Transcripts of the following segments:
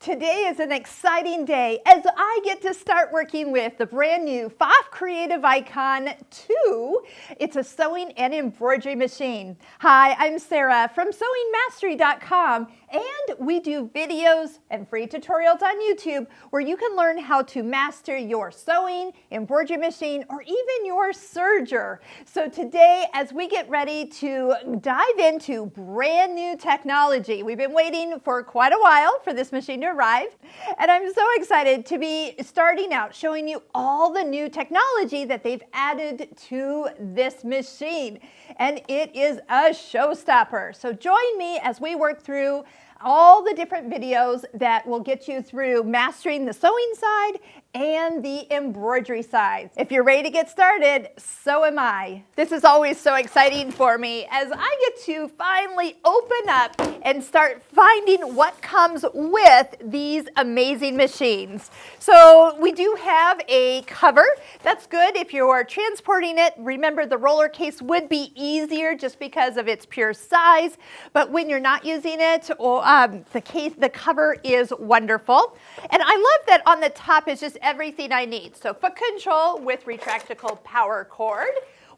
Today is an exciting day as I get to start working with the brand new Pfaff Creative Icon 2. It's a sewing and embroidery machine. Hi, I'm Sarah from sewingmastery.com, and we do videos and free tutorials on YouTube where you can learn how to master your sewing, embroidery machine, or even your serger. So today, as we get ready to dive into brand new technology, we've been waiting for quite a while for this machine to arrive, and I'm so excited to be starting out showing you all the new technology that they've added to this machine, and it is a showstopper. So join me as we work through all the different videos that will get you through mastering the sewing side and the embroidery side. If you're ready to get started, so am I. This is always so exciting for me as I get to finally open up and start finding what comes with these amazing machines. So we do have a cover. That's good if you're transporting it. Remember, the roller case would be easier just because of its pure size, but when you're not using it, the cover is wonderful. And I love that on the top is just everything I need. So foot control with retractable power cord.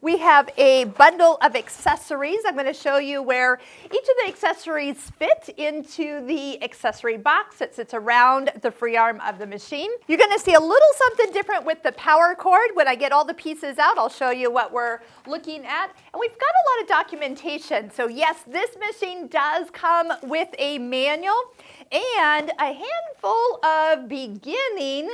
We have a bundle of accessories. I'm going to show you where each of the accessories fit into the accessory box that sits around the free arm of the machine. You're going to see a little something different with the power cord. When I get all the pieces out, I'll show you what we're looking at. And we've got a lot of documentation. So yes, this machine does come with a manual and a handful of beginning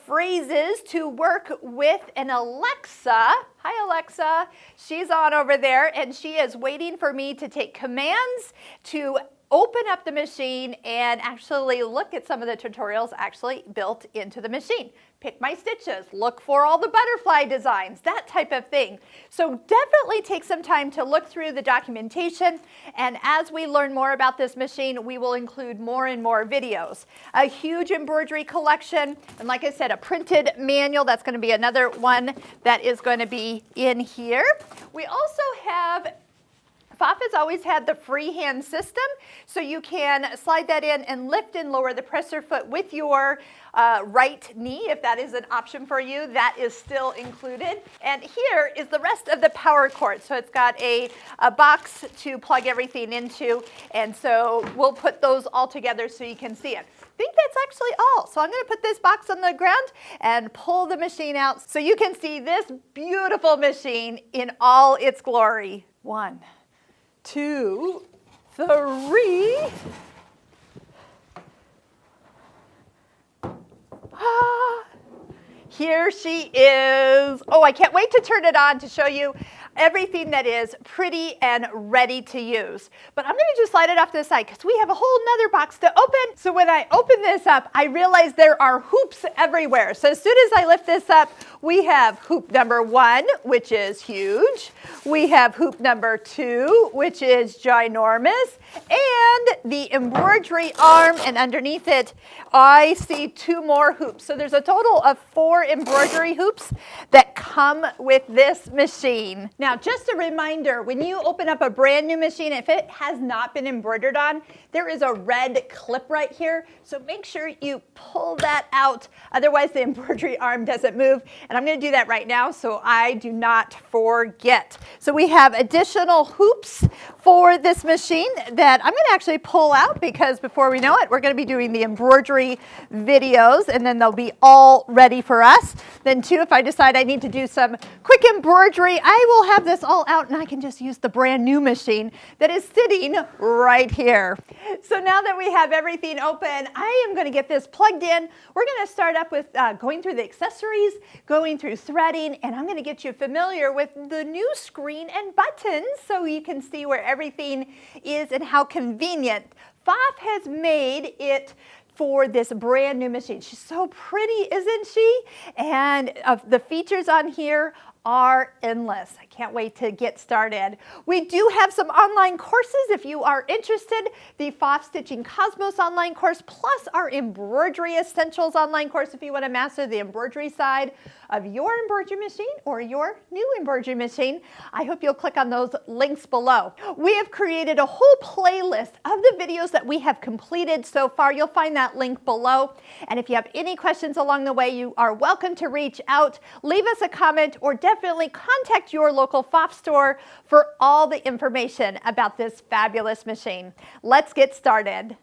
phrases to work with an Alexa. Hi, Alexa. She's on over there, and she is waiting for me to take commands to open up the machine and actually look at some of the tutorials actually built into the machine. Pick my stitches, look for all the butterfly designs, that type of thing. So definitely take some time to look through the documentation, and as we learn more about this machine, we will include more and more videos. A huge embroidery collection, and like I said, a printed manual. That's going to be another one that is going to be in here. We also have Pfaff has always had the freehand system, so you can slide that in and lift and lower the presser foot with your right knee, if that is an option for you. That is still included. And here is the rest of the power cord. So it's got a box to plug everything into, and so we'll put those all together so you can see it. I think that's actually all. So I'm going to put this box on the ground and pull the machine out so you can see this beautiful machine in all its glory. 1, 2, 3. Here she is. Oh, I can't wait to turn it on to show you everything that is pretty and ready to use. But I'm going to just slide it off to the side because we have a whole nother box to open. So when I open this up, I realize there are hoops everywhere. So as soon as I lift this up, we have hoop number 1, which is huge. We have hoop number 2, which is ginormous. And the embroidery arm, and underneath it, I see 2 more hoops. So there's a total of 4 embroidery hoops that come with this machine. Now, just a reminder, when you open up a brand new machine, if it has not been embroidered on, there is a red clip right here. So make sure you pull that out. Otherwise, the embroidery arm doesn't move. And I'm going to do that right now so I do not forget. So we have additional hoops for this machine that I'm going to actually pull out because before we know it, we're going to be doing the embroidery videos, and then they'll be all ready for us. Then too, if I decide I need to do some quick embroidery, I will have this all out and I can just use the brand new machine that is sitting right here. So now that we have everything open, I am going to get this plugged in. We're going to start up with going through the accessories, going through threading, and I'm going to get you familiar with the new screen and buttons so you can see where everything is and how convenient Pfaff has made it for this brand new machine. She's so pretty, isn't she? And the features on here are endless. I can't wait to get started. We do have some online courses if you are interested. The Pfaff Stitching Cosmos online course, plus our Embroidery Essentials online course if you want to master the embroidery side of your embroidery machine or your new embroidery machine. I hope you'll click on those links below. We have created a whole playlist of the videos that we have completed so far. You'll find that that link below. And if you have any questions along the way, you are welcome to reach out, leave us a comment, or definitely contact your local Pfaff store for all the information about this fabulous machine. Let's get started.